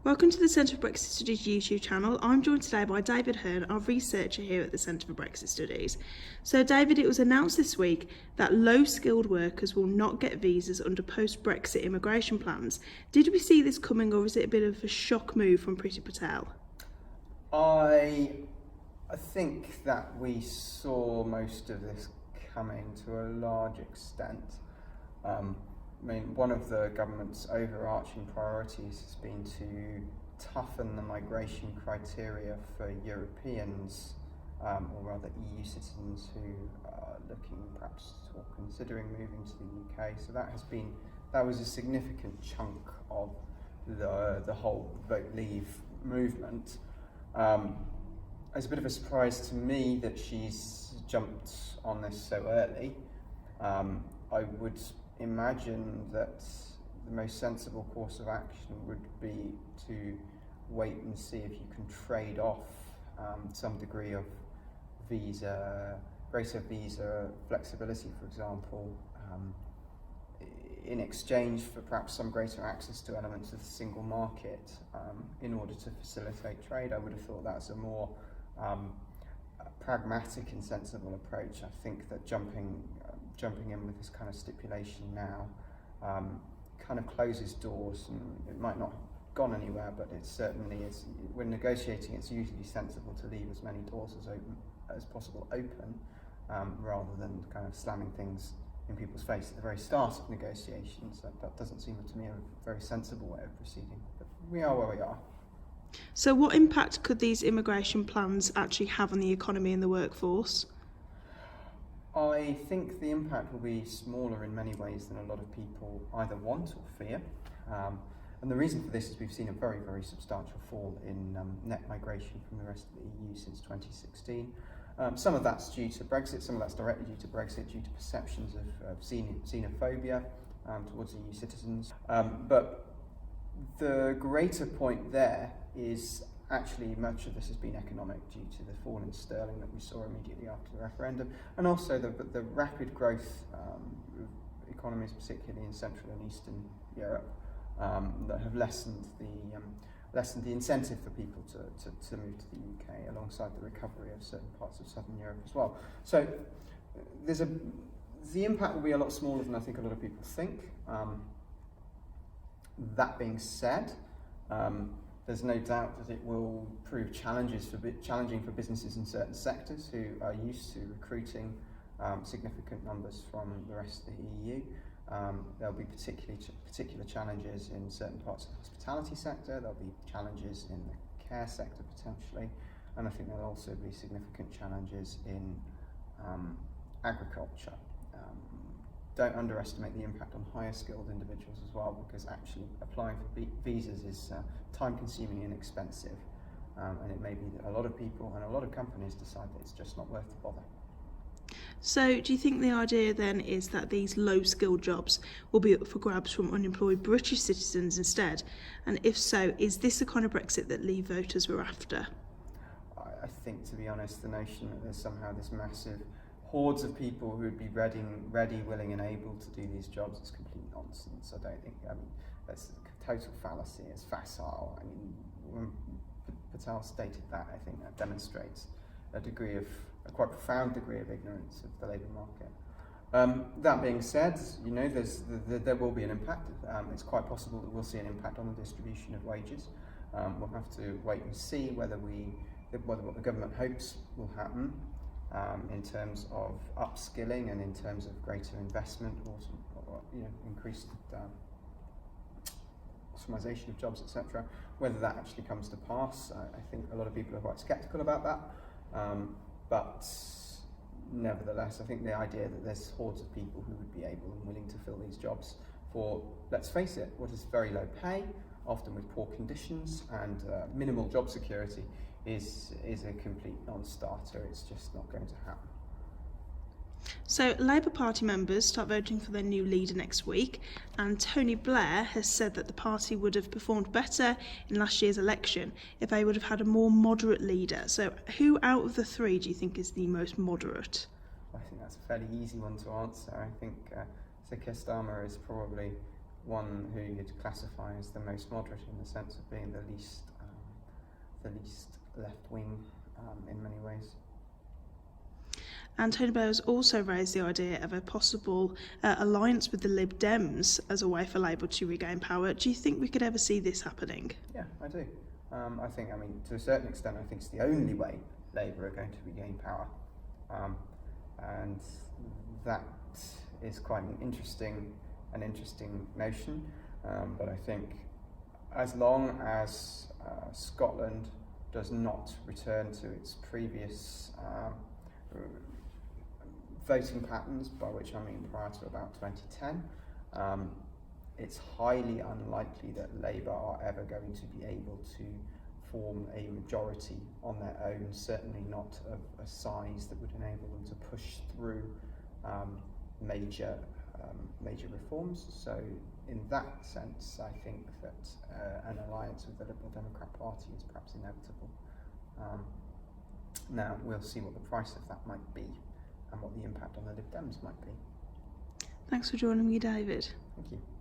Welcome to the Centre for Brexit Studies YouTube channel. I'm joined today by David Hearne, our researcher here at the Centre for Brexit Studies. So David, it was announced this week that low-skilled workers will not get visas under post-Brexit immigration plans. Did we see this coming, or is it a bit of a shock move from Priti Patel? I think that we saw most of this coming to a large extent. One of the government's overarching priorities has been to toughen the migration criteria for Europeans, or rather EU citizens who are looking perhaps or considering moving to the UK. So that was a significant chunk of the whole vote leave movement. It's a bit of a surprise to me that she's jumped on this so early. I would imagine that the most sensible course of action would be to wait and see if you can trade off some degree of greater visa flexibility, for example, in exchange for perhaps some greater access to elements of the single market in order to facilitate trade. I would have thought that's a more pragmatic and sensible approach. I think that jumping in with this kind of stipulation now kind of closes doors, and it might not have gone anywhere, but it certainly is. When negotiating, it's usually sensible to leave as many doors as possible open, rather than kind of slamming things in people's face at the very start of negotiations. That doesn't seem to me a very sensible way of proceeding, but we are where we are. So what impact could these immigration plans actually have on the economy and the workforce? I think the impact will be smaller in many ways than a lot of people either want or fear. And the reason for this is we've seen a very, very substantial fall in net migration from the rest of the EU since 2016. Some of that's due to Brexit, some of that's directly due to Brexit, due to perceptions of xenophobia towards EU citizens. But the greater point there is actually much of this has been economic due to the fall in sterling that we saw immediately after the referendum, and also the rapid growth of economies, particularly in Central and Eastern Europe, that have lessened the incentive for people to move to the UK, alongside the recovery of certain parts of Southern Europe as well. So the impact will be a lot smaller than I think a lot of people think. That being said, there's no doubt that it will prove challenging for businesses in certain sectors who are used to recruiting significant numbers from the rest of the EU. There'll be particular challenges in certain parts of the hospitality sector. There'll be challenges in the care sector potentially, and I think there'll also be significant challenges in agriculture. Don't underestimate the impact on higher skilled individuals as well, because actually applying for visas is time consuming and expensive, and it may be that a lot of people and a lot of companies decide that it's just not worth the bother. So do you think the idea then is that these low skilled jobs will be up for grabs from unemployed British citizens instead? And if so, is this the kind of Brexit that Leave voters were after? I think, to be honest, the notion that there's somehow this massive hordes of people who would be ready, willing and able to do these jobs is complete nonsense. I don't think, that's a total fallacy. It's facile. When Patel stated that, I think that demonstrates a quite profound degree of ignorance of the labour market. That being said, there will be an impact. It's quite possible that we'll see an impact on the distribution of wages. We'll have to wait and see whether what the government hopes will happen in terms of upskilling and in terms of greater investment or increased optimisation of jobs, etc. Whether that actually comes to pass, I think a lot of people are quite sceptical about that. But nevertheless, I think the idea that there's hordes of people who would be able and willing to fill these jobs for, let's face it, what is very low pay, often with poor conditions and minimal job security, is a complete non-starter. It's just not going to happen. So Labour Party members start voting for their new leader next week, and Tony Blair has said that the party would have performed better in last year's election if they would have had a more moderate leader. So who out of the three do you think is the most moderate? I think that's a fairly easy one to answer. I think Sir Keir Starmer is probably one who you'd classify as the most moderate in the sense of being the least left-wing in many ways. And Tony Blair has also raised the idea of a possible alliance with the Lib Dems as a way for Labour to regain power. Do you think we could ever see this happening? Yeah, I do. I think, to a certain extent, I think it's the only way Labour are going to regain power. And that is quite an interesting notion. But I think as long as Scotland does not return to its previous voting patterns, by which I mean prior to about 2010, it's highly unlikely that Labour are ever going to be able to form a majority on their own, certainly not of a size that would enable them to push through major reforms. So in that sense, I think that an alliance with the Liberal Democrat Party is perhaps inevitable. Now, we'll see what the price of that might be and what the impact on the Lib Dems might be. Thanks for joining me, David. Thank you.